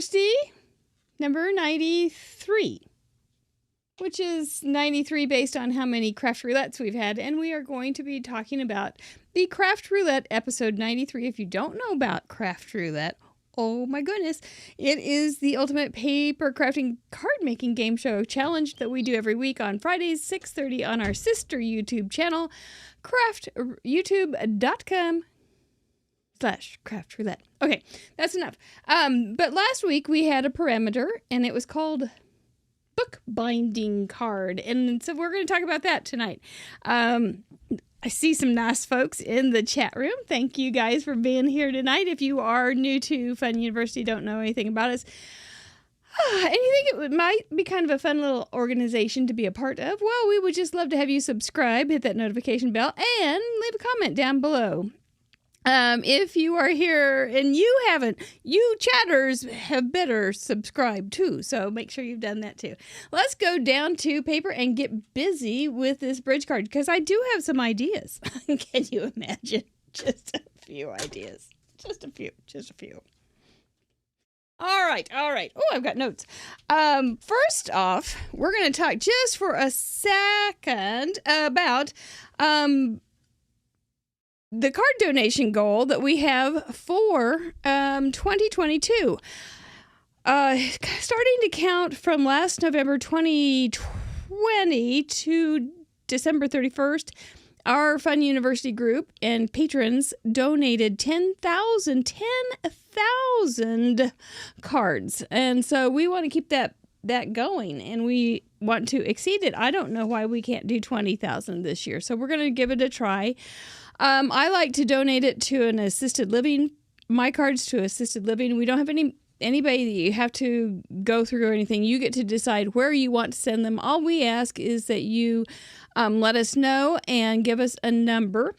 University number 93, which is 93 based on how many craft roulettes we've had. And we are going to be talking about the craft roulette episode 93. If you don't know about craft roulette, oh my goodness, it is the ultimate paper crafting card making game show challenge that we do every week on Fridays, 6:30 on our sister YouTube channel, youtube.com/craft roulette. Okay, that's enough. But last week we had a parameter and it was called bookbinding card. And so we're going to talk about that tonight. I see some nice folks in the chat room. Thank you guys for being here tonight. If you are new to Fun University, don't know anything about us, and you think it might be kind of a fun little organization to be a part of, well, we would just love to have you subscribe, hit that notification bell, and leave a comment down below. If you are here and you haven't, you chatters have better subscribe too. So make sure you've done that too. Let's go down to paper and get busy with this bridge card because I do have some ideas. Can you imagine? Just a few ideas. Just a few. All right. Oh, I've got notes. First off, we're going to talk just for a second about, the card donation goal that we have for 2022. Starting to count from last November 2020 to December 31st, our Fun University group and patrons donated 10,000 cards. And so we want to keep that going, and we want to exceed it. I don't know why we can't do 20,000 this year, so we're going to give it a try. I like to donate it to an assisted living, my cards to assisted living. We don't have anybody that you have to go through or anything. You get to decide where you want to send them. All we ask is that you let us know and give us a number.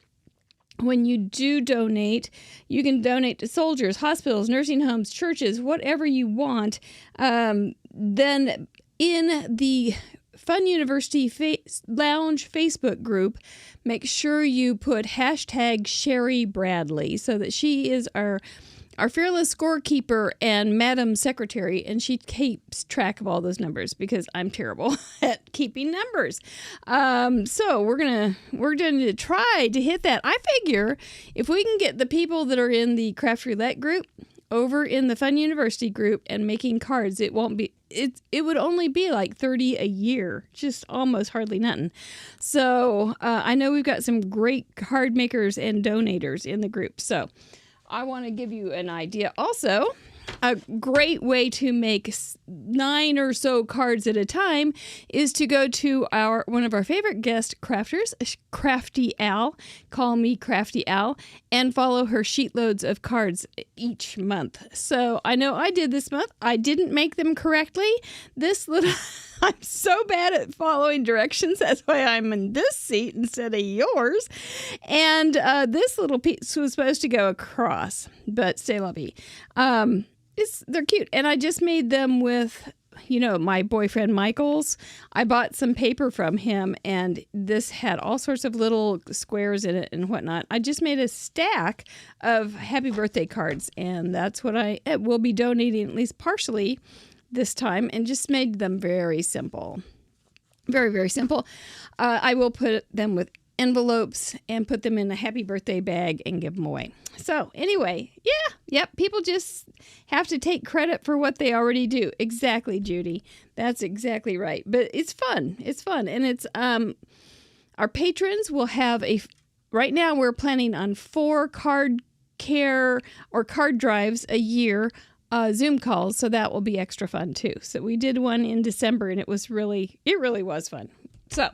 When you do donate, you can donate to soldiers, hospitals, nursing homes, churches, whatever you want. Then in the Fun University Lounge Facebook group, make sure you put hashtag Sherry Bradley so that she is our fearless scorekeeper and Madam Secretary, and she keeps track of all those numbers because I'm terrible at keeping numbers. So we're going to try to hit that. I figure if we can get the people that are in the Craft Roulette group over in the Fun University group and making cards, it would only be like 30 a year, just almost hardly nothing. So I know we've got some great card makers and donators in the group. So I want to give you an idea. Also, a great way to make 9 or so cards at a time is to go to one of our favorite guest crafters, Crafty Al, call me Crafty Al, and follow her sheet loads of cards each month. So I know I did this month. I didn't make them correctly. I'm so bad at following directions. That's why I'm in this seat instead of yours. And this little piece was supposed to go across, but c'est la vie. They're cute. And I just made them with, my boyfriend Michael's. I bought some paper from him, and this had all sorts of little squares in it and whatnot. I just made a stack of happy birthday cards, and that's what I will be donating, at least partially, this time, and just made them very simple. Very, very simple. I will put them with envelopes and put them in a happy birthday bag and give them away. So anyway, people just have to take credit for what they already do. Exactly, Judy. That's exactly right. But it's fun. And it's our patrons will have right now we're planning on 4 card care or card drives a year, Zoom calls, so that will be extra fun too. So we did one in December, and it really was fun. So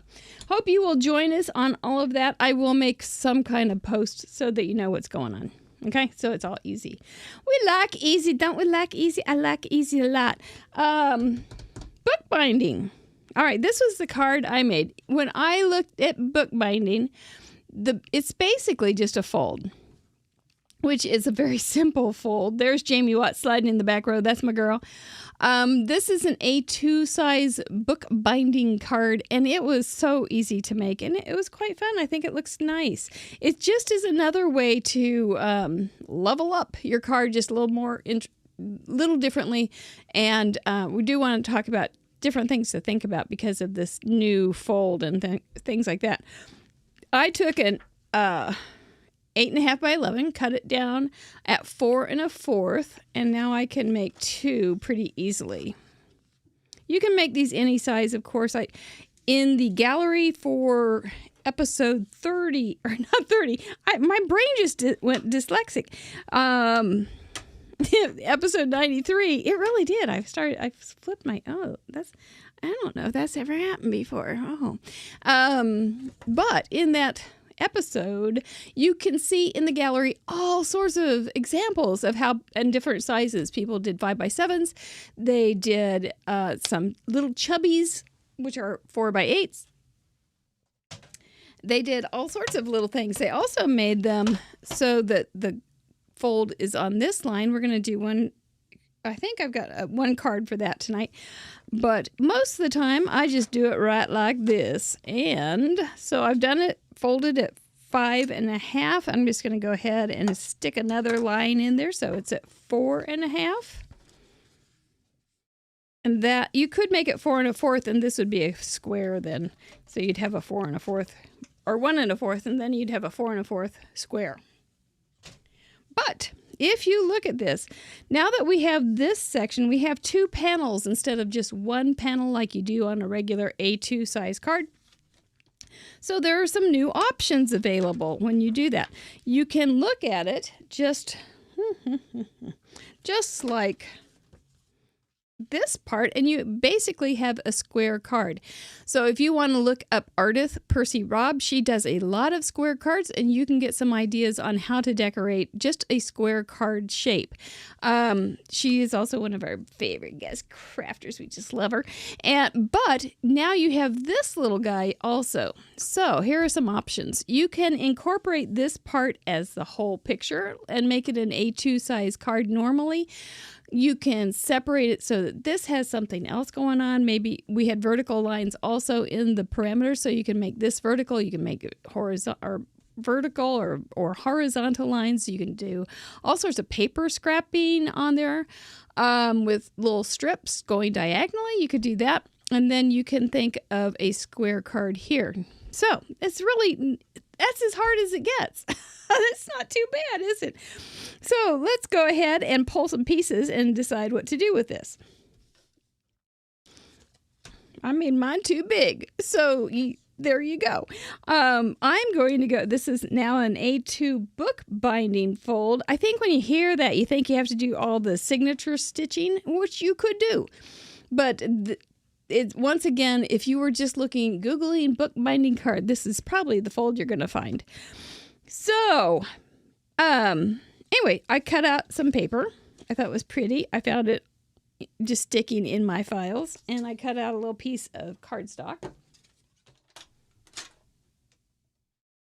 hope you will join us on all of that. I will make some kind of post so that you know what's going on. Okay, so it's all easy. We like easy, don't we like easy? I like easy a lot. Bookbinding. All right, this was the card I made. When I looked at bookbinding, it's basically just a fold, which is a very simple fold. There's Jamie Watts sliding in the back row. That's my girl. This is an A2 size bookbinding card, and it was so easy to make, and it was quite fun. I think it looks nice. It just is another way to level up your card just a little more little differently, and we do want to talk about different things to think about because of this new fold and things like that. I took an 8.5 by 11, cut it down at 4 1/4, and now I can make 2 pretty easily. You can make these any size, of course. In the gallery for episode 30, or not 30, my brain just went dyslexic. Episode 93, it really did. I flipped I don't know if that's ever happened before. But in that episode, you can see in the gallery all sorts of examples of how, in different sizes, people did 5 by 7s. They did some little chubbies, which are 4 by 8s. They did all sorts of little things. They also made them so that the fold is on this line. We're going to do one. I think I've got one card for that tonight. But most of the time, I just do it right like this. And so I've done it, folded at 5 1/2. I'm just going to go ahead and stick another line in there. So it's at 4 1/2. And that, you could make it 4 1/4, and this would be a square then. So you'd have a 4 1/4, or 1 1/4, and then you'd have a 4 1/4 square. But if you look at this, now that we have this section, we have 2 panels instead of just one panel like you do on a regular A2 size card. So there are some new options available when you do that. You can look at it just like this part, and you basically have a square card. So if you want to look up Ardith Percy Robb, she does a lot of square cards, and you can get some ideas on how to decorate just a square card shape. She is also one of our favorite guest crafters. We just love her. But now you have this little guy also. So here are some options. You can incorporate this part as the whole picture and make it an A2 size card normally. You can separate it so that this has something else going on. Maybe we had vertical lines also in the parameters, so you can make this vertical. You can make it vertical or horizontal lines. You can do all sorts of paper scrapping on there with little strips going diagonally. You could do that. And then you can think of a square card here. So that's as hard as it gets. That's not too bad, is it? So let's go ahead and pull some pieces and decide what to do with this. I made mine too big. So there you go. I'm going to go. This is now an A2 book binding fold. I think when you hear that, you think you have to do all the signature stitching, which you could do. But once again, if you were just Googling book binding card, this is probably the fold you're going to find. So, anyway, I cut out some paper. I thought it was pretty. I found it just sticking in my files. And I cut out a little piece of cardstock.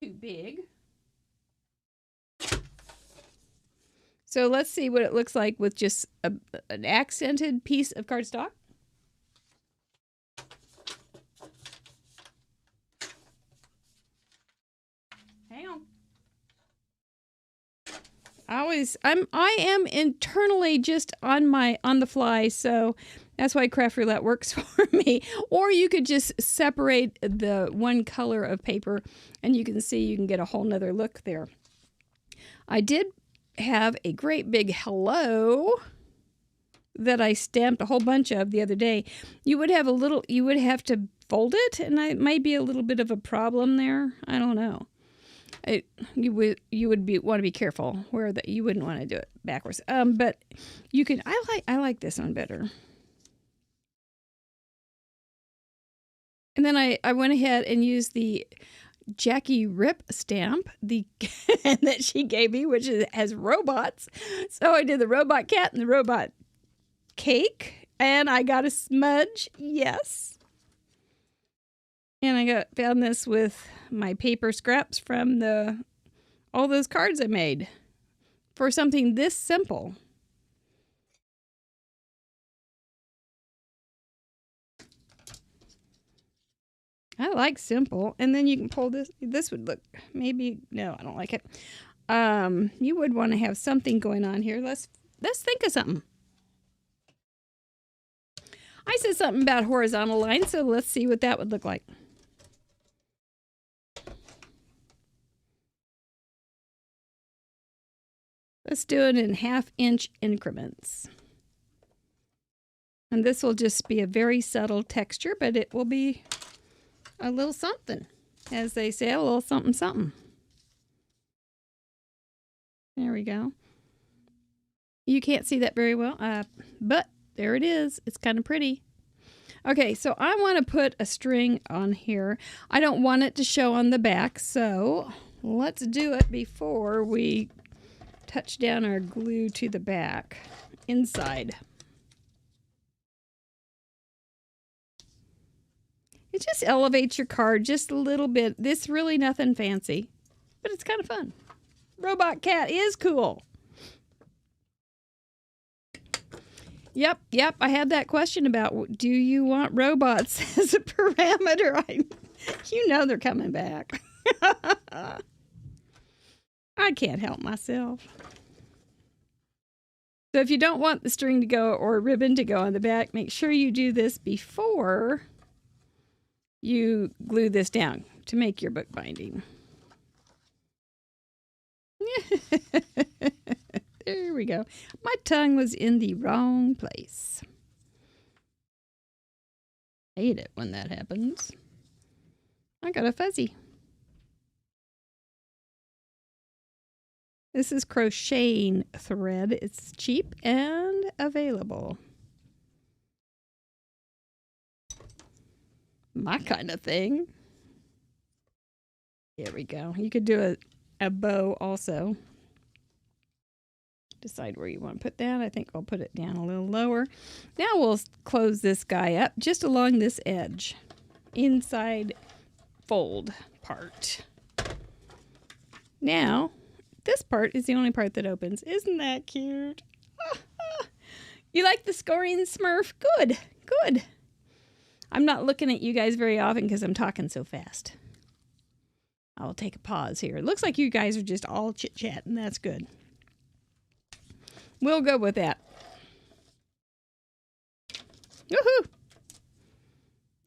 Too big. So let's see what it looks like with just an accented piece of cardstock. Hang on. I am internally just on the fly, so that's why Craft Roulette works for me. Or you could just separate the one color of paper, and you can see you can get a whole nother look there. I did have a great big hello that I stamped a whole bunch of the other day. You would have to fold it, and it might be a little bit of a problem there. I don't know. You would want to be careful you wouldn't want to do it backwards. But you can. I like this one better. And then I went ahead and used the Jackie Rip stamp that she gave me, which has robots. So I did the robot cat and the robot cake, and I got a smudge. Yes. And I found this with my paper scraps from all those cards I made for something this simple. I like simple. And then you can pull this. This would look, no, I don't like it. You would want to have something going on here. Let's think of something. said something about horizontal lines, so let's see what that would look like. Let's do it in 1/2-inch increments. And this will just be a very subtle texture, but it will be a little something. As they say, a little something something. There we go. You can't see that very well, but there it is. It's kind of pretty. Okay, so I want to put a string on here. I don't want it to show on the back, so let's do it before we touch down our glue to the back inside. It just elevates your card just a little bit. This really nothing fancy, but it's kind of fun. Robot cat is cool. Yep. I had that question about, do you want robots as a parameter? You know they're coming back. I can't help myself. So if you don't want the string to go or a ribbon to go on the back, make sure you do this before you glue this down to make your book binding. There we go. My tongue was in the wrong place. Hate it when that happens. I got a fuzzy. This is crocheting thread. It's cheap and available. My kind of thing. There we go. You could do a bow also. Decide where you want to put that. I think I'll put it down a little lower. Now we'll close this guy up just along this edge. Inside fold part. Now, this part is the only part that opens. Isn't that cute? You like the scoring Smurf? Good. I'm not looking at you guys very often because I'm talking so fast. I'll take a pause here. It looks like you guys are just all chit-chatting. That's good. We'll go with that. Woohoo!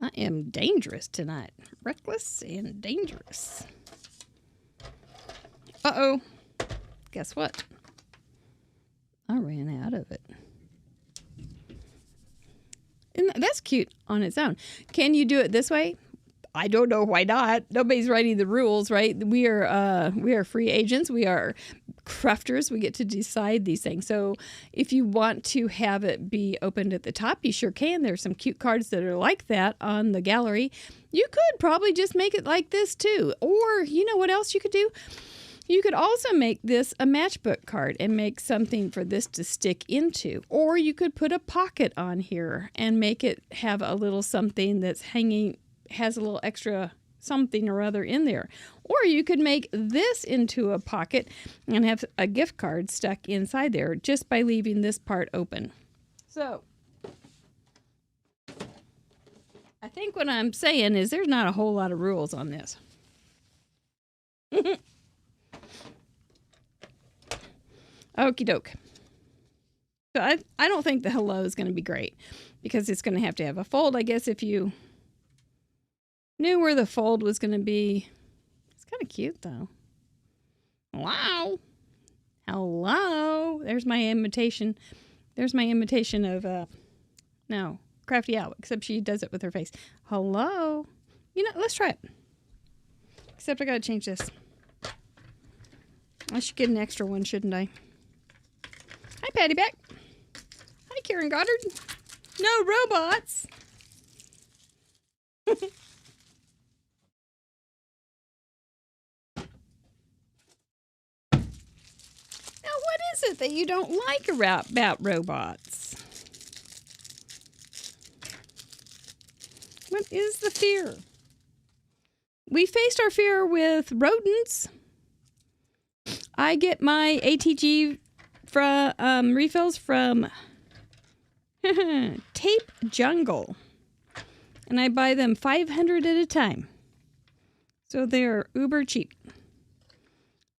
I am dangerous tonight. Reckless and dangerous. Uh-oh. Guess what? I ran out of it. And that's cute on its own. Can you do it this way? I don't know why not. Nobody's writing the rules, right? We are free agents. We are crafters. We get to decide these things. So if you want to have it be opened at the top, you sure can. There's some cute cards that are like that on the gallery. You could probably just make it like this too. Or you know what else you could do? You could also make this a matchbook card and make something for this to stick into. Or you could put a pocket on here and make it have a little something that's hanging, has a little extra something or other in there. Or you could make this into a pocket and have a gift card stuck inside there just by leaving this part open. So, I think what I'm saying is there's not a whole lot of rules on this. Okie doke. So I don't think the hello is going to be great because it's going to have a fold. I guess if you knew where the fold was going to be. It's kind of cute though. Wow. Hello. There's my imitation. There's my imitation of no, Crafty Owl, except she does it with her face. Hello. You know, let's try it. Except I got to change this. I should get an extra one, shouldn't I? Hi, Patty Beck. Hi, Karen Goddard. No robots. Now, what is it that you don't like about robots? What is the fear? We faced our fear with rodents. I get my ATG refills from Tape Jungle, and I buy them 500 at a time, so they're uber cheap.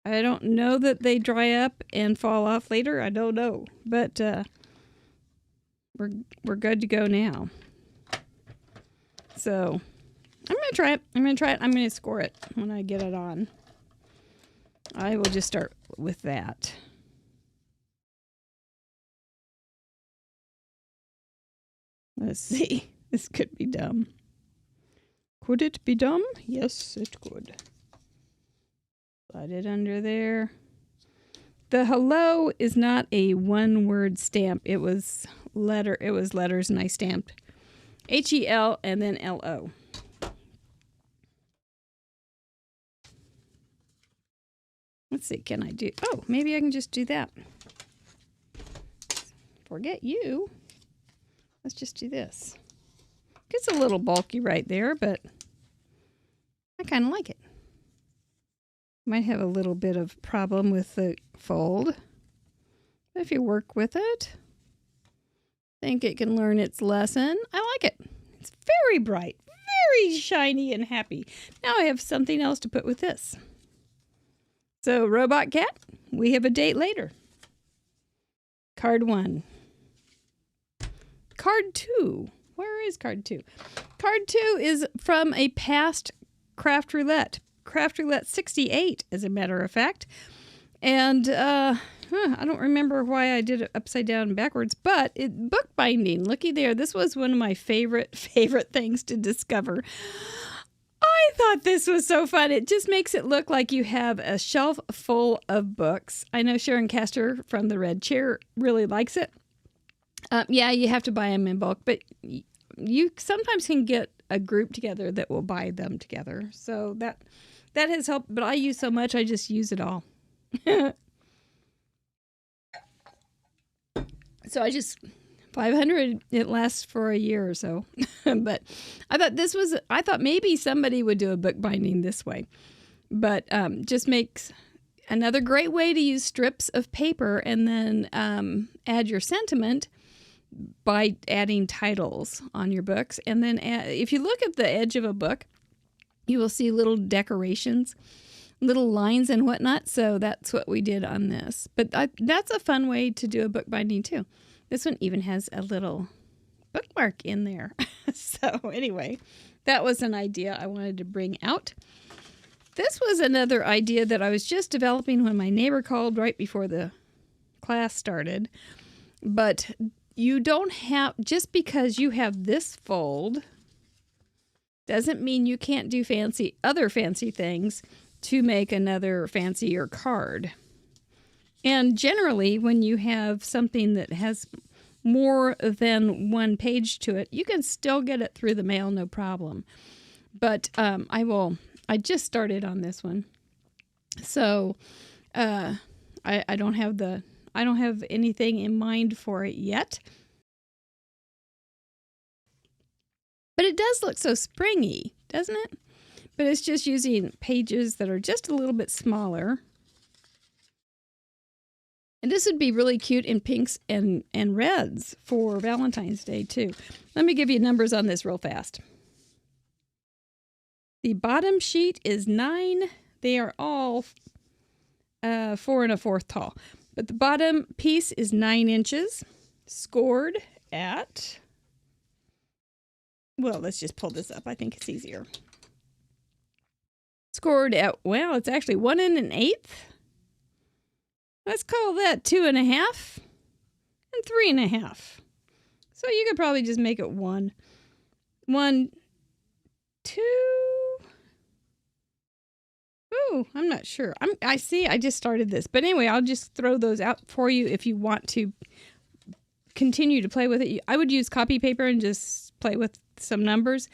I don't know that they dry up and fall off later. I don't know, but we're good to go now. So I'm going to try it. I'm going to score it when I get it on. I will just start with that. Let's see. This could be dumb. Could it be dumb? Yes, it could. Slide it under there. The hello is not a one-word stamp. It was letters, and I stamped HEL and then LO. Let's see, can I do... Oh, maybe I can just do that. Forget you. Let's just do this. It's a little bulky right there, but I kind of like it. Might have a little bit of problem with the fold. But if you work with it, think it can learn its lesson. I like it. It's very bright, very shiny and happy. Now I have something else to put with this. So, Robot Cat, we have a date later. Card 1. Card 2. Where is card 2? Card 2 is from a past Craft Roulette. Craft Roulette 68, as a matter of fact. And I don't remember why I did it upside down and backwards, but bookbinding. Looky there. This was one of my favorite things to discover. I thought this was so fun. It just makes it look like you have a shelf full of books. I know Sharon Castor from the Red Chair really likes it. Yeah, you have to buy them in bulk, but you sometimes can get a group together that will buy them together. So that has helped, but I use so much, I just use it all. So I just... 500, it lasts for a year or so. But I thought maybe somebody would do a bookbinding this way. But just makes another great way to use strips of paper and then add your sentiment by adding titles on your books. And then if you look at the edge of a book, you will see little decorations, little lines and whatnot. So that's what we did on this. But that's a fun way to do a bookbinding too. This one even has a little bookmark in there. So anyway, that was an idea I wanted to bring out. This was another idea that I was just developing when my neighbor called right before the class started. But you don't have, just because you have this fold, doesn't mean you can't do other fancy things to make another fancier card. And generally, when you have something that has more than one page to it, you can still get it through the mail, no problem. But I just started on this one, so I don't have anything in mind for it yet. But it does look so springy, doesn't it? But it's just using pages that are just a little bit smaller. And this would be really cute in pinks and reds for Valentine's Day, too. Let me give you numbers on this real fast. The bottom sheet is 9. They are all 4 1/4 tall. But the bottom piece is 9 inches, scored at... Well, let's just pull this up. I think it's easier. Scored at, well, it's actually 1 1/8. Let's call that 2 1/2 and 3 1/2. So you could probably just make it 1, 2. Ooh, I'm not sure. I just started this. But anyway, I'll just throw those out for you if you want to continue to play with it. I would use copy paper and just play with some numbers.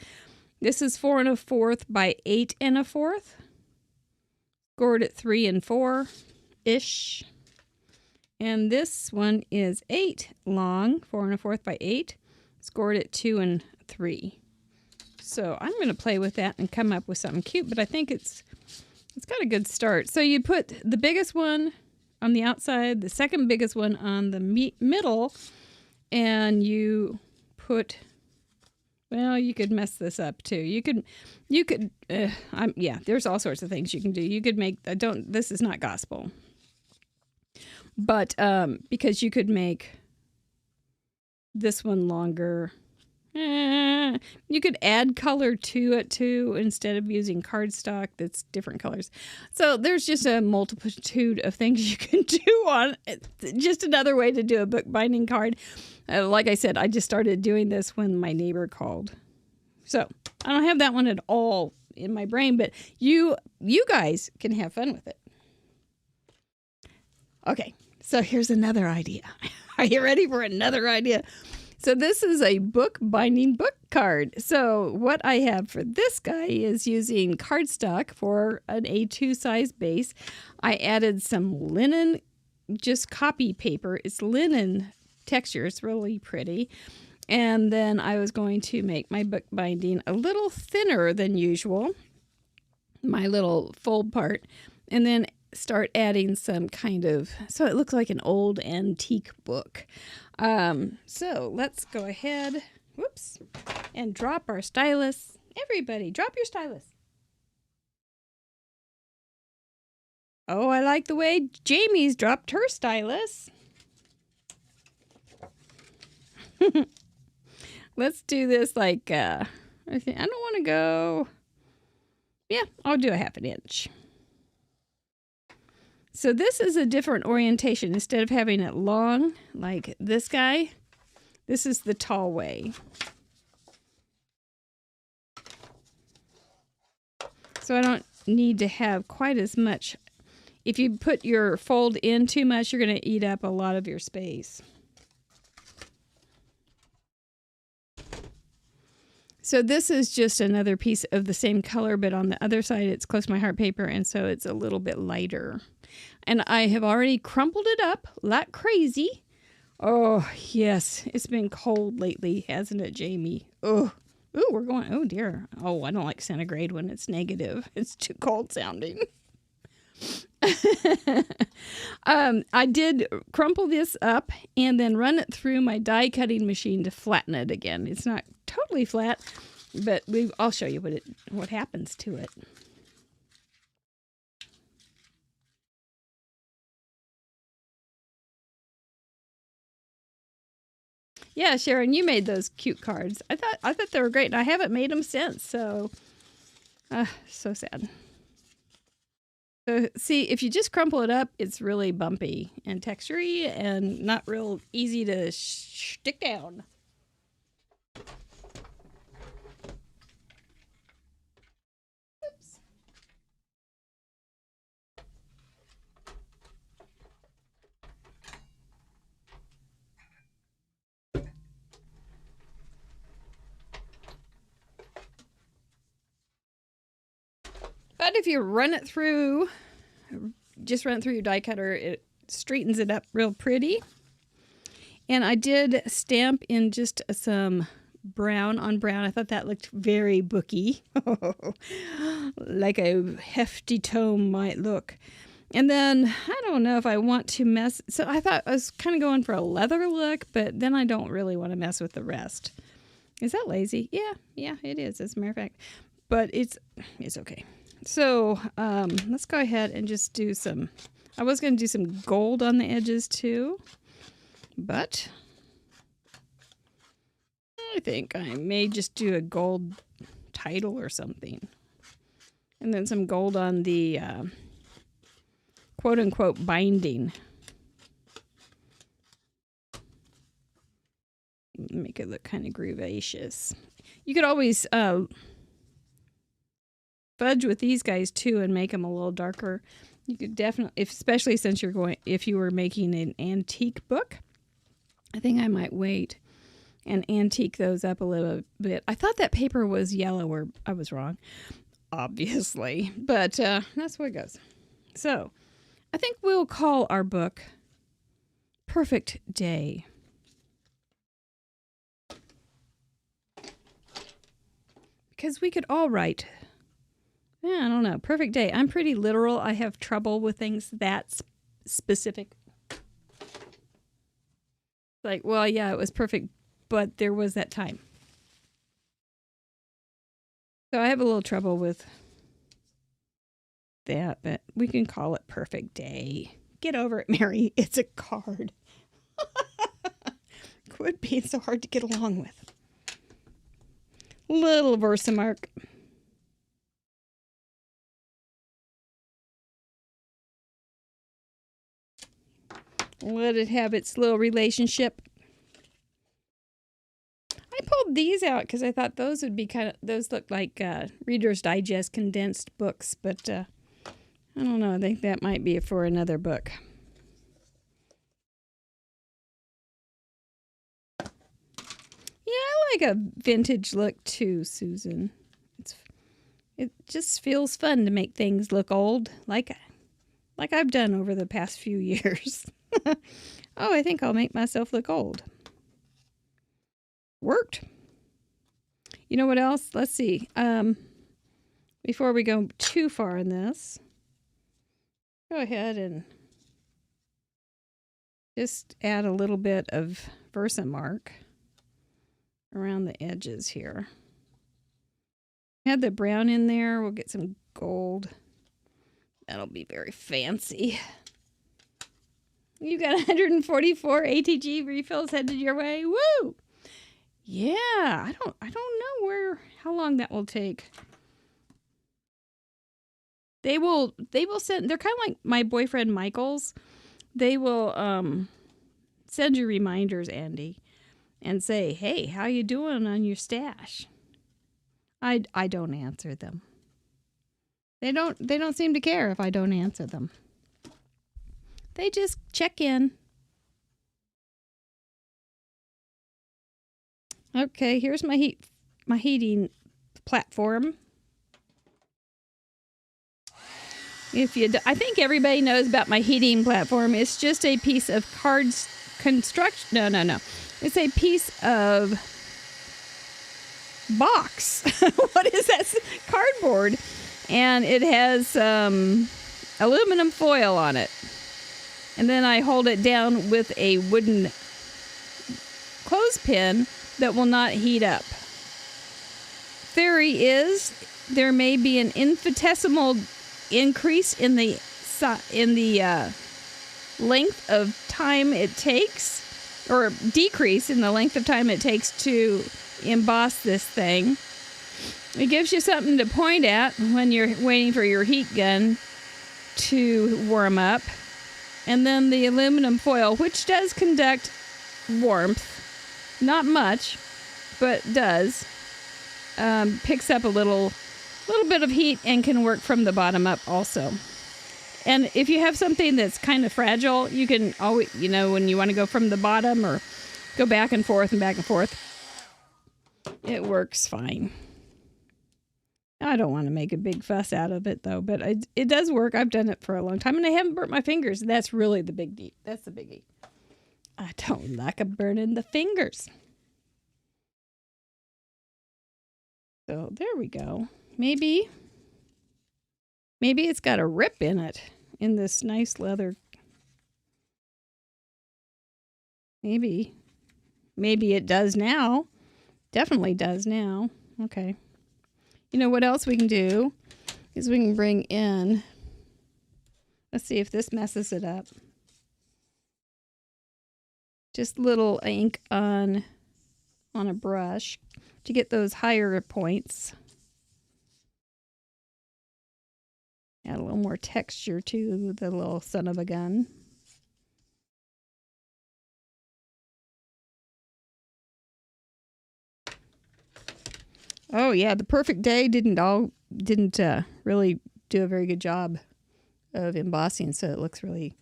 This is 4 1/4 by 8 1/4. Scored at 3 4-ish. And this one is 8 long, 4 1/4 by 8, scored at 2 3. So I'm going to play with that and come up with something cute, but I think it's got a good start. So you put the biggest one on the outside, the second biggest one on the middle, and you put, well, you could mess this up too. Yeah, there's all sorts of things you can do. You could make, this is not gospel. But because you could make this one longer. You could add color to it too instead of using cardstock that's different colors. So there's just a multitude of things you can do on it. Just another way to do a bookbinding card. Like I said, I just started doing this when my neighbor called. So I don't have that one at all in my brain, but you guys can have fun with it. Okay, so here's another idea. Are you ready for another idea? So this is a bookbinding book card. So what I have for this guy is using cardstock for an A2 size base. I added some linen, just copy paper. It's linen texture. It's really pretty. And then I was going to make my bookbinding a little thinner than usual, my little fold part, and then start adding some kind of, so it looks like an old antique book. So let's go ahead, whoops, and drop our stylus. Everybody, drop your stylus. Oh, I like the way Jamie's dropped her stylus. Let's do this like, I don't want to go, yeah, I'll do a 1/2 inch. So this is a different orientation. Instead of having it long like this guy, this is the tall way. So I don't need to have quite as much. If you put your fold in too much, you're going to eat up a lot of your space. So this is just another piece of the same color, but on the other side it's close to my heart paper, and so it's a little bit lighter. And I have already crumpled it up like crazy. Oh, yes. It's been cold lately, hasn't it, Jamie? Oh, we're going, oh dear. Oh, I don't like centigrade when it's negative. It's too cold sounding. I did crumple this up and then run it through my die cutting machine to flatten it again. It's not totally flat, but I'll show you what happens to it. Yeah, Sharon, you made those cute cards. I thought they were great, and I haven't made them since. So, so sad. So, see, if you just crumple it up, it's really bumpy and textury and not real easy to stick down. Oops. But if you just run it through your die cutter, it straightens it up real pretty. And I did stamp in just some brown on brown. I thought that looked very booky, like a hefty tome might look. And then I don't know if I want to mess. So I thought I was kind of going for a leather look, but then I don't really want to mess with the rest. Is that lazy? Yeah, it is, as a matter of fact. But it's okay. So let's go ahead and just do some. I was going to do some gold on the edges too, but I think I may just do a gold title or something. And then some gold on the quote-unquote binding. Make it look kind of groovacious. You could always fudge with these guys too and make them a little darker. You could definitely, especially since if you were making an antique book, I think I might wait and antique those up a little bit. I thought that paper was yellow, or I was wrong, obviously, but that's where it goes. So I think we'll call our book Perfect Day. Because we could all write, I don't know, perfect day. I'm pretty literal. I have trouble with things that specific. Like, well, yeah, it was perfect, but there was that time. So I have a little trouble with that, but we can call it Perfect Day. Get over it, Mary. It's a card. Quit being so hard to get along with. Little Versamark. Let it have its little relationship. I pulled these out because I thought those would be those look like Reader's Digest condensed books, but I don't know. I think that might be for another book. Yeah, I like a vintage look too, Susan. It just feels fun to make things look old, like I've done over the past few years. Oh, I think I'll make myself look old. Worked. You know what else? Let's see. Before we go too far in this, go ahead and just add a little bit of Versamark around the edges here. Add the brown in there. We'll get some gold. That'll be very fancy. You got 144 ATG refills headed your way. Woo! Yeah, I don't know how long that will take. They will send. They're kind of like my boyfriend Michael's. They will send you reminders, Andy, and say, "Hey, how you doing on your stash?" I don't answer them. They don't seem to care if I don't answer them. They just check in. Okay, here's my heating platform. I think everybody knows about my heating platform. It's just a piece of construction. No. It's a piece of box. What is that? Cardboard. And it has aluminum foil on it. And then I hold it down with a wooden clothespin that will not heat up. Theory is there may be an infinitesimal increase in the length of time it takes, or decrease in the length of time it takes to emboss this thing. It gives you something to point at when you're waiting for your heat gun to warm up. And then the aluminum foil, which does conduct warmth, not much, but does, picks up a little bit of heat and can work from the bottom up also. And if you have something that's kind of fragile, you can always, when you want to go from the bottom or go back and forth, it works fine. I don't want to make a big fuss out of it, though, but it does work. I've done it for a long time, and I haven't burnt my fingers. That's really the biggie. That's the biggie. I don't like a burning the fingers. So there we go. Maybe it's got a rip in it, in this nice leather. Maybe it does now. Definitely does now. Okay. You know what else we can do is we can bring in, let's see if this messes it up. Just little ink on a brush to get those higher points. Add a little more texture to the little son of a gun. Oh yeah, the perfect day didn't really do a very good job of embossing, so it looks really,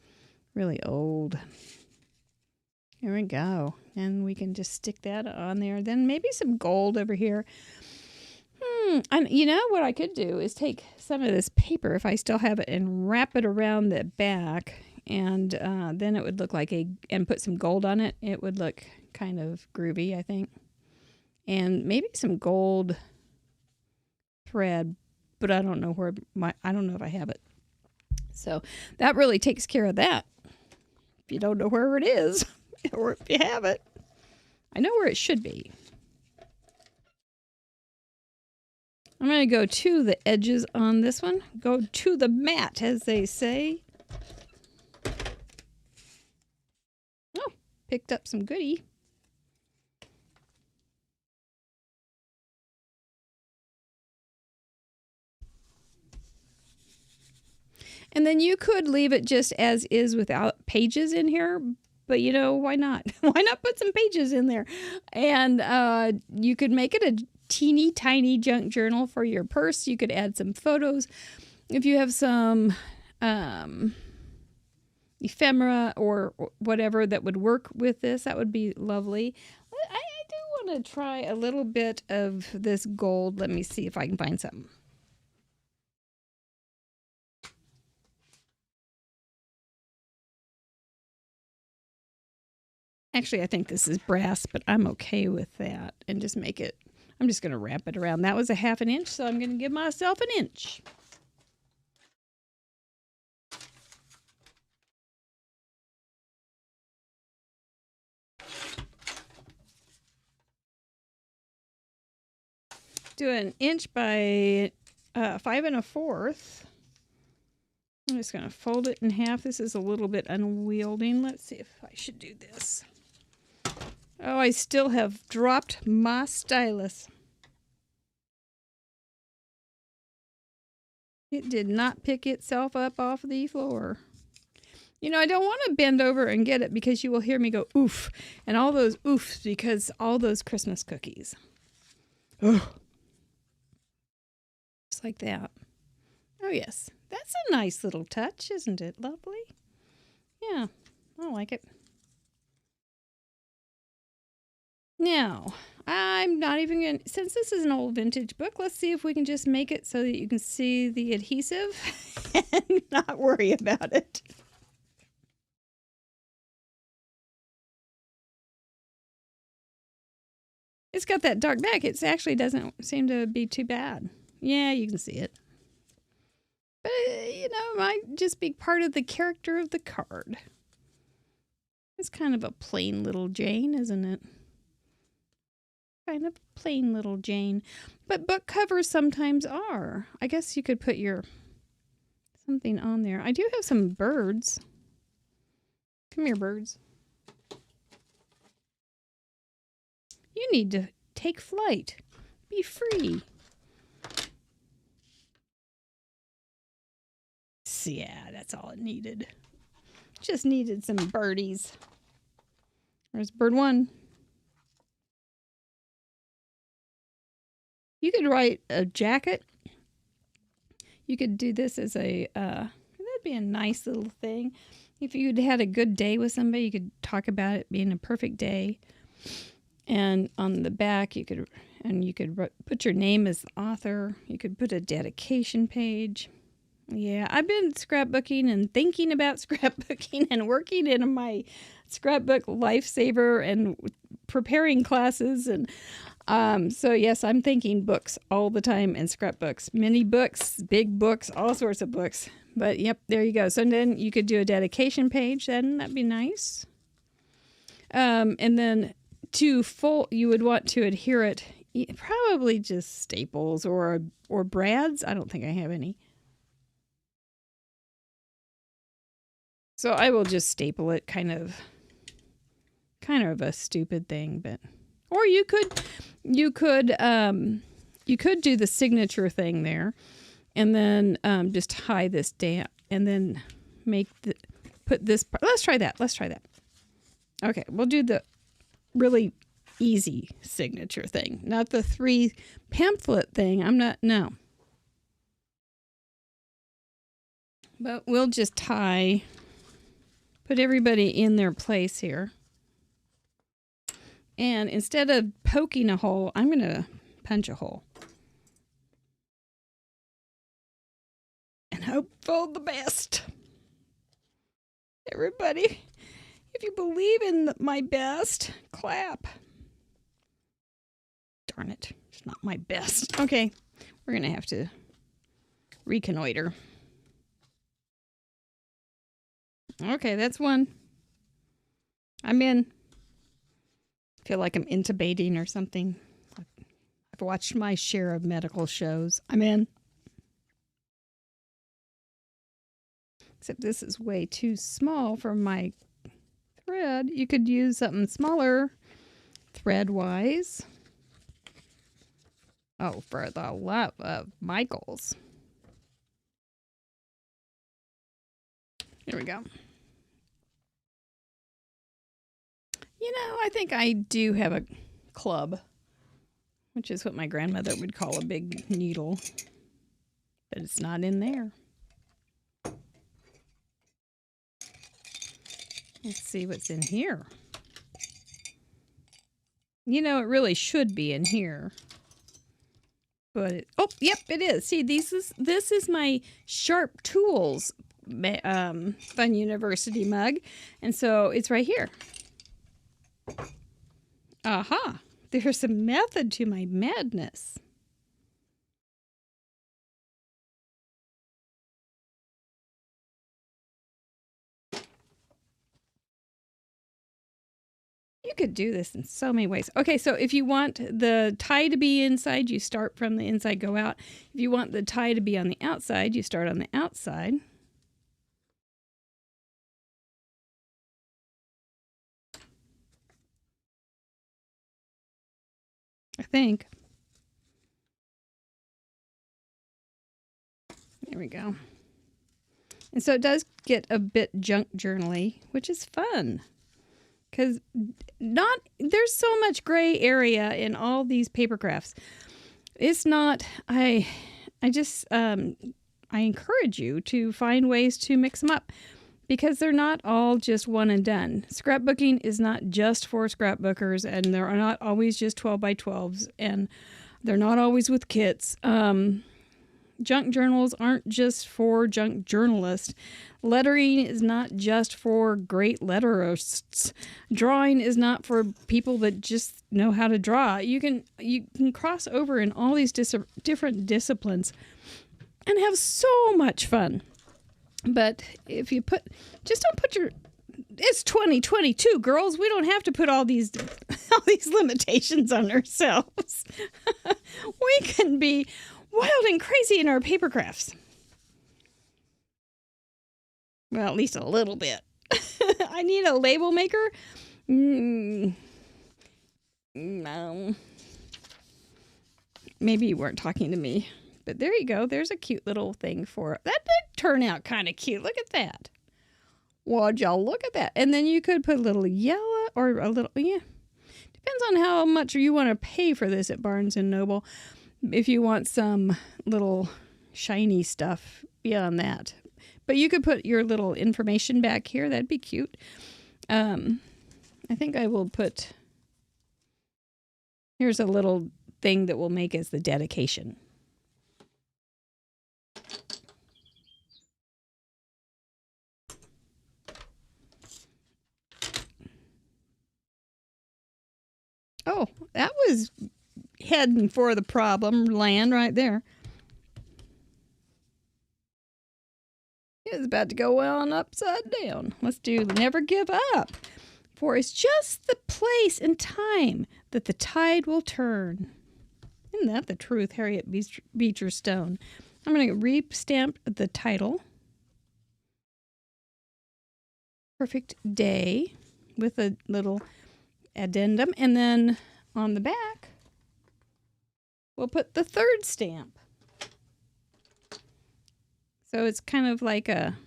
really old. Here we go. And we can just stick that on there. Then maybe some gold over here. And you know what I could do is take some of this paper, if I still have it, and wrap it around the back. And then it would look like and put some gold on it. It would look kind of groovy, I think. And maybe some gold thread, but I don't know I don't know if I have it. So that really takes care of that. If you don't know where it is, or if you have it, I know where it should be. I'm going to go to the edges on this one. Go to the mat, as they say. Oh, picked up some goodie. And then you could leave it just as is without pages in here. But, why not? Why not put some pages in there? And you could make it a teeny tiny junk journal for your purse. You could add some photos. If you have some ephemera or whatever that would work with this, that would be lovely. I do want to try a little bit of this gold. Let me see if I can find something. Actually, I think this is brass, but I'm okay with that and just make it. I'm just going to wrap it around. That was a 1/2 inch, so I'm going to give myself 1 inch. Do 1 inch by 5 1/4. I'm just going to fold it in half. This is a little bit unwieldy. Let's see if I should do this. Oh, I still have dropped my stylus. It did not pick itself up off the floor. I don't want to bend over and get it because you will hear me go oof. And all those oofs because all those Christmas cookies. Ugh. Just like that. Oh, yes. That's a nice little touch, isn't it? Lovely. Yeah, I like it. Now, I'm not even going to, since this is an old vintage book, let's see if we can just make it so that you can see the adhesive and not worry about it. It's got that dark back. It actually doesn't seem to be too bad. Yeah, you can see it. But, it might just be part of the character of the card. It's kind of a plain little Jane, isn't it? Kind of plain little Jane. But book covers sometimes are. I guess you could put your something on there. I do have some birds. Come here, birds. You need to take flight. Be free. So yeah, that's all it needed. Just needed some birdies. There's bird 1. You could write a jacket. You could do this as that'd be a nice little thing. If you'd had a good day with somebody, you could talk about it being a perfect day. And on the back, you could put your name as the author. You could put a dedication page. Yeah, I've been scrapbooking and thinking about scrapbooking and working in my scrapbook lifesaver and preparing classes. And so, yes, I'm thinking books all the time and scrapbooks. Mini books, big books, all sorts of books. But, yep, there you go. So then you could do a dedication page. Then that'd be nice. And then you would want to adhere it, probably just staples or brads. I don't think I have any. So I will just staple it, kind of a stupid thing, but or you could do the signature thing there, and then just tie this down, and then put this. Let's try that. Okay, we'll do the really easy signature thing, not the 3 pamphlet thing. No. But we'll just put everybody in their place here. And instead of poking a hole, I'm going to punch a hole. And hope for the best. Everybody, if you believe in my best, clap. Darn it, it's not my best. Okay, we're going to have to reconnoiter. Okay, that's 1. I'm in. Feel like I'm intubating or something. I've watched my share of medical shows. I'm in. Except this is way too small for my thread. You could use something smaller thread-wise. Oh, for the love of Michaels. Here we go. I think I do have a club, which is what my grandmother would call a big needle, but it's not in there. Let's see what's in here. It really should be in here. But yep, it is. See, this is my Sharp Tools Fun University mug, and so it's right here. Aha! There's a method to my madness. You could do this in so many ways. Okay, so if you want the tie to be inside, you start from the inside, go out. If you want the tie to be on the outside, you start on the outside. I think. There we go. And so it does get a bit junk journal-y, which is fun. Because there's so much gray area in all these paper crafts. It's not, I encourage you to find ways to mix them up, because they're not all just one and done. Scrapbooking is not just for scrapbookers, and they're not always just 12 by 12s, and they're not always with kits. Junk journals aren't just for junk journalists. Lettering is not just for great letterists. Drawing is not for people that just know how to draw. You can cross over in all these different disciplines and have so much fun. But if you just don't put it's 2022, girls. We don't have to put all these limitations on ourselves. We can be wild and crazy in our paper crafts. Well, at least a little bit. I need a label maker. No. Maybe you weren't talking to me. But there you go. There's a cute little thing for it. That did turn out kind of cute. Look at that. Would y'all look at that? And then you could put a little yellow or a little, yeah. Depends on how much you want to pay for this at Barnes & Noble. If you want some little shiny stuff beyond that. But you could put your little information back here. That'd be cute. I think I will put... Here's a little thing that we'll make as the dedication. Oh, that was heading for the problem land right there. It was about to go on upside down. Let's do never give up. For it's just the place and time that the tide will turn. Isn't that the truth, Harriet Beecher Stone? I'm going to re-stamp the title. Perfect Day with a little addendum. And then on the back, we'll put the third stamp. So it's kind of like a,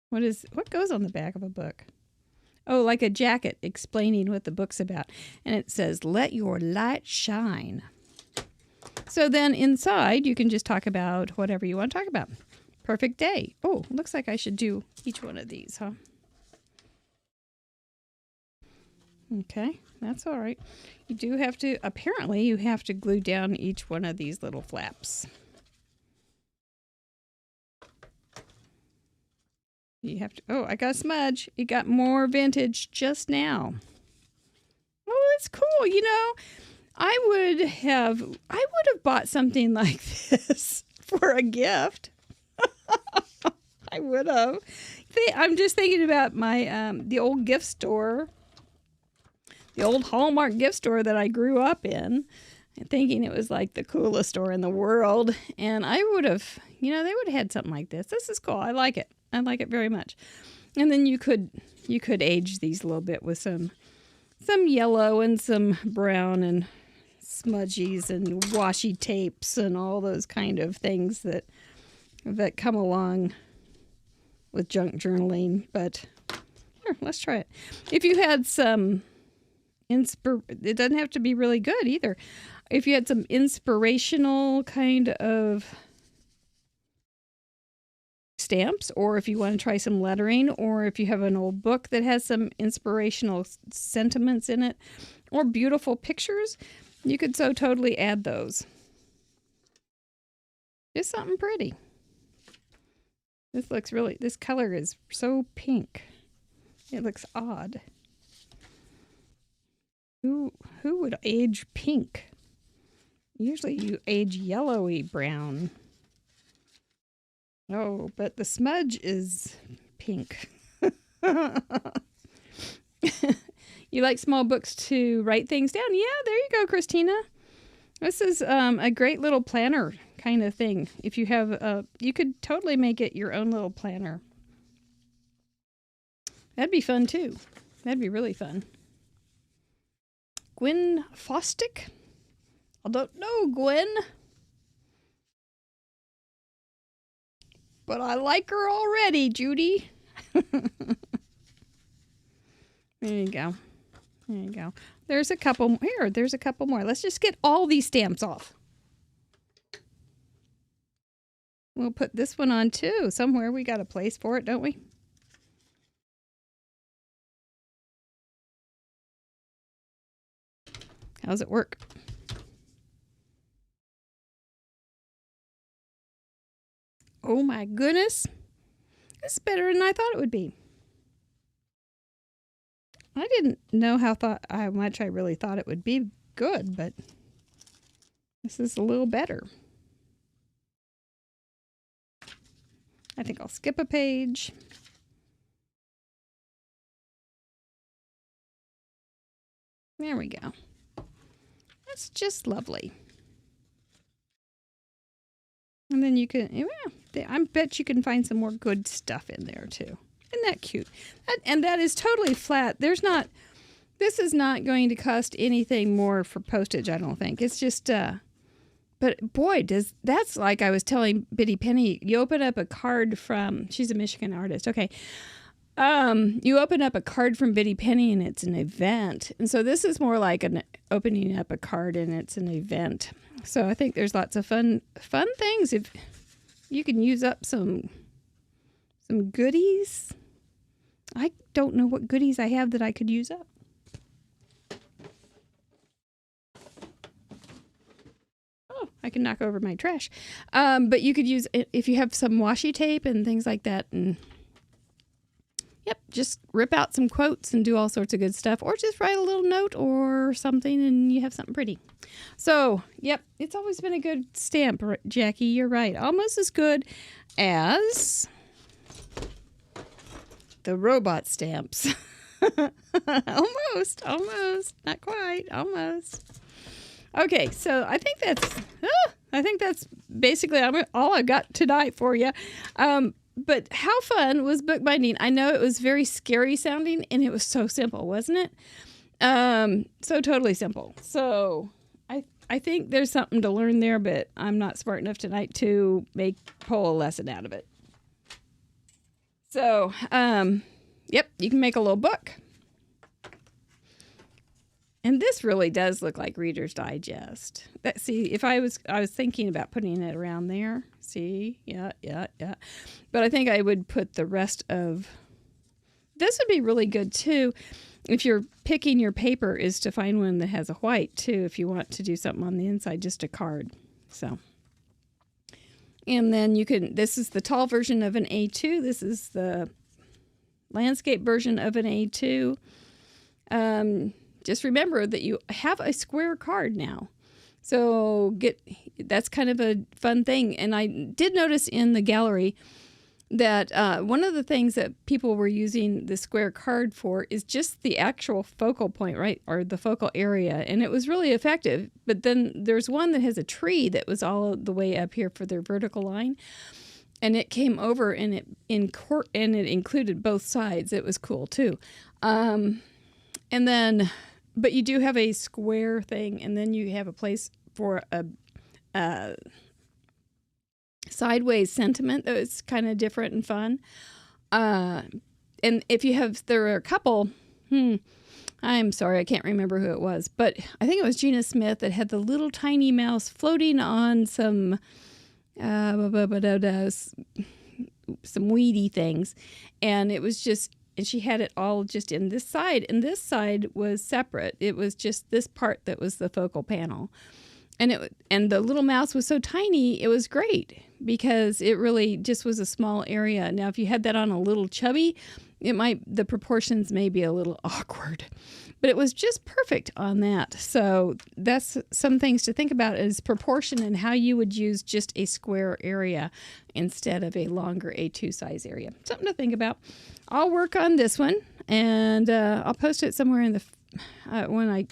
what goes on the back of a book? Oh, like a jacket explaining what the book's about. And it says, let your light shine. So then inside, you can just talk about whatever you want to talk about. Perfect Day. Oh, looks like I should do each one of these, huh? Okay, that's all right. You do have to, apparently you have to glue down each one of these little flaps. You have to, oh, I got a smudge. It got more vintage just now. Oh, that's cool. You know, I would have bought something like this for a gift. I would have. I'm just thinking about my, the old gift store, the old Hallmark gift store that I grew up in, and thinking it was like the coolest store in the world. And I would have, they would have had something like this. This is cool. I like it. I like it very much. And then you could age these a little bit with some yellow and some brown and smudgies and washi tapes and all those kind of things that come along with junk journaling, but here, let's try it. If you had some it doesn't have to be really good either. If you had some inspirational kind of stamps, or if you want to try some lettering, or if you have an old book that has some inspirational sentiments in it, or beautiful pictures, you could so totally add those. Just something pretty. This color is so pink. It looks odd. Who would age pink? Usually you age yellowy brown. Oh, but the smudge is pink. You like small books to write things down? Yeah, there you go, Christina. This is a great little planner kind of thing. If you have, you could totally make it your own little planner. That'd be fun too. That'd be really fun. Gwen Fostick? I don't know, Gwen. But I like her already, Judy. There you go. There you go. There's a couple here. There's a couple more. Let's just get all these stamps off. We'll put this one on too. Somewhere we got a place for it, don't we? How's it work? Oh my goodness. It's better than I thought it would be. I didn't know how much I really thought it would be good, but this is a little better. I think I'll skip a page. There we go. That's just lovely. And then you can, yeah, I bet you can find some more good stuff in there too. Isn't that cute? And that is totally flat. This is not going to cost anything more for postage, I don't think. It's just, but boy, that's like I was telling Biddy Penny, you open up a card from, she's a Michigan artist, okay. You open up a card from Biddy Penny and it's an event. And so this is more like an opening up a card and it's an event. So I think there's lots of fun things if you can use up some goodies. I don't know what goodies I have that I could use up. Oh, I can knock over my trash. But you could use it if you have some washi tape and things like that. And yep, just rip out some quotes and do all sorts of good stuff. Or just write a little note or something and you have something pretty. So, yep, it's always been a good stamp, Jackie. You're right. Almost as good as the robot stamps. Almost. Not quite. Almost. Okay, so I think that's basically all I got tonight for you. But how fun was bookbinding? I know it was very scary sounding, and it was so simple, wasn't it? So totally simple. So I think there's something to learn there, but I'm not smart enough tonight to pull a lesson out of it. So, yep, you can make a little book. And this really does look like Reader's Digest. See, if I was thinking about putting it around there. See, yeah. But I think I would put the rest of, this would be really good too. If you're picking your paper is to find one that has a white too, if you want to do something on the inside, just a card. So, and then this is the tall version of an A2. This is the landscape version of an A2. Just remember that you have a square card now. So that's kind of a fun thing. And I did notice in the gallery that one of the things that people were using the square card for is just the actual focal point, right? Or the focal area. And it was really effective. But then there's one that has a tree that was all the way up here for their vertical line. And it came over and it included both sides. It was cool too. And then, but you do have a square thing, and then you have a place for a sideways sentiment that is kind of different and fun. And if there are a couple, I'm sorry, I can't remember who it was, but I think it was Gina Smith that had the little tiny mouse floating on some weedy things, and it was just, and she had it all just in this side, and this side was separate. It was just this part that was the focal panel. And the little mouse was so tiny, it was great because it really just was a small area. Now, if you had that on a little chubby, the proportions may be a little awkward, but it was just perfect on that. So that's some things to think about is proportion and how you would use just a square area instead of a longer A2 size area. Something to think about. I'll work on this one, and I'll post it somewhere in the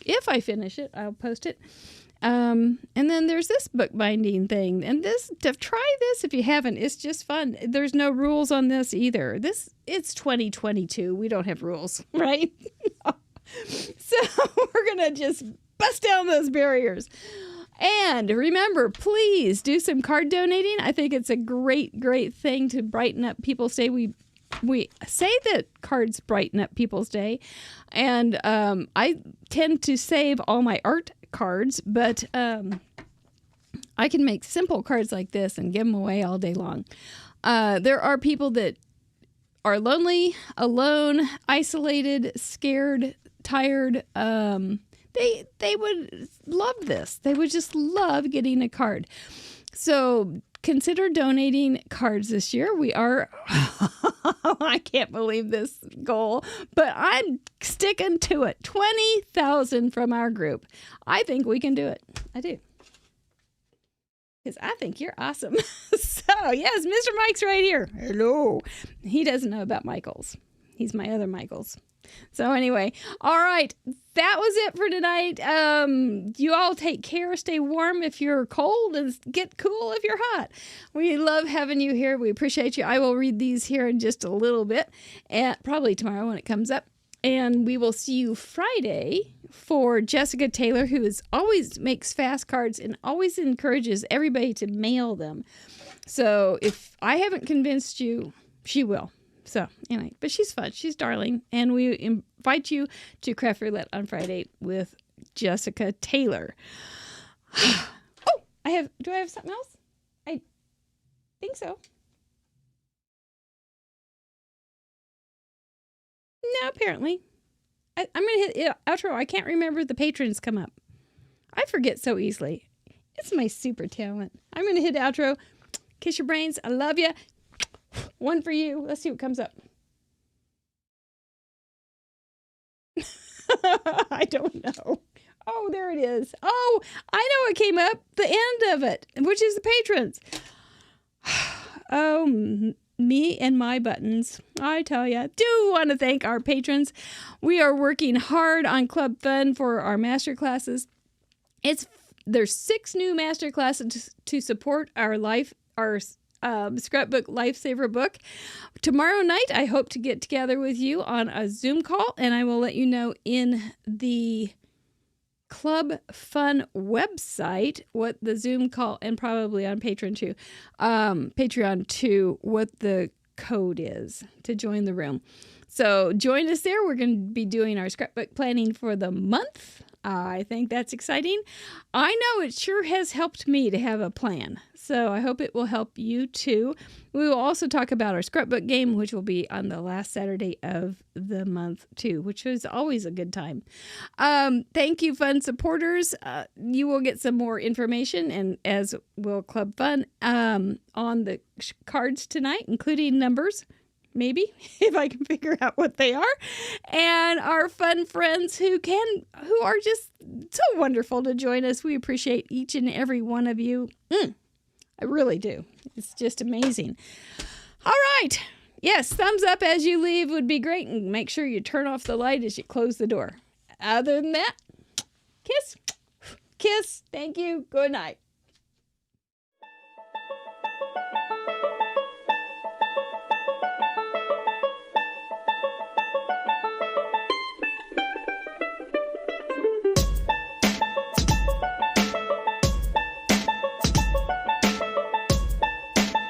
if I finish it, I'll post it. And then there's this bookbinding thing, and try this if you haven't. It's just fun. There's no rules on this either. It's 2022. We don't have rules, right? So we're gonna just bust down those barriers. And remember, please do some card donating. I think it's a great, great thing to brighten up people's day. We say that cards brighten up people's day, and I tend to save all my art cards, but I can make simple cards like this and give them away all day long. There are people that are lonely, alone, isolated, scared, tired. They would love this. They would just love getting a card. So consider donating cards this year. We are, I can't believe this goal, but I'm sticking to it. 20,000 from our group. I think we can do it. I do. Because I think you're awesome. So, yes, Mr. Mike's right here. Hello. He doesn't know about Michael's. He's my other Michael's. So anyway, all right, that was it for tonight. You all take care, stay warm if you're cold, and get cool if you're hot. We love having you here. We appreciate you. I will read these here in just a little bit, and probably tomorrow when it comes up. And we will see you Friday for Jessica Taylor, who always makes fast cards and always encourages everybody to mail them. So if I haven't convinced you, she will. So, anyway, but she's fun. She's darling. And we invite you to Craft Roulette on Friday with Jessica Taylor. Oh, do I have something else? I think so. No, apparently. I'm going to hit outro. I can't remember if the patrons come up. I forget so easily. It's my super talent. I'm going to hit outro. Kiss your brains. I love you. One for you. Let's see what comes up. I don't know. Oh, there it is. Oh, I know what came up. The end of it, which is the patrons. Oh, me and my buttons. I tell you, do want to thank our patrons. We are working hard on Club Fun for our master classes. There's 6 new master classes to support our scrapbook lifesaver book. Tomorrow night, I hope to get together with you on a Zoom call, and I will let you know in the Club Fun website what the Zoom call, and probably on Patreon too, what the code is to join the room. So join us there. We're going to be doing our scrapbook planning for the month. I think that's exciting. I know it sure has helped me to have a plan. So I hope it will help you too. We will also talk about our scrapbook game, which will be on the last Saturday of the month too, which is always a good time. Thank you, fun supporters. You will get some more information, and as will Club Fun, on the cards tonight, including numbers. Maybe, if I can figure out what they are. And our fun friends who are just so wonderful to join us. We appreciate each and every one of you. I really do. It's just amazing. All right. Yes, thumbs up as you leave would be great. And make sure you turn off the light as you close the door. Other than that, kiss. Thank you. Good night.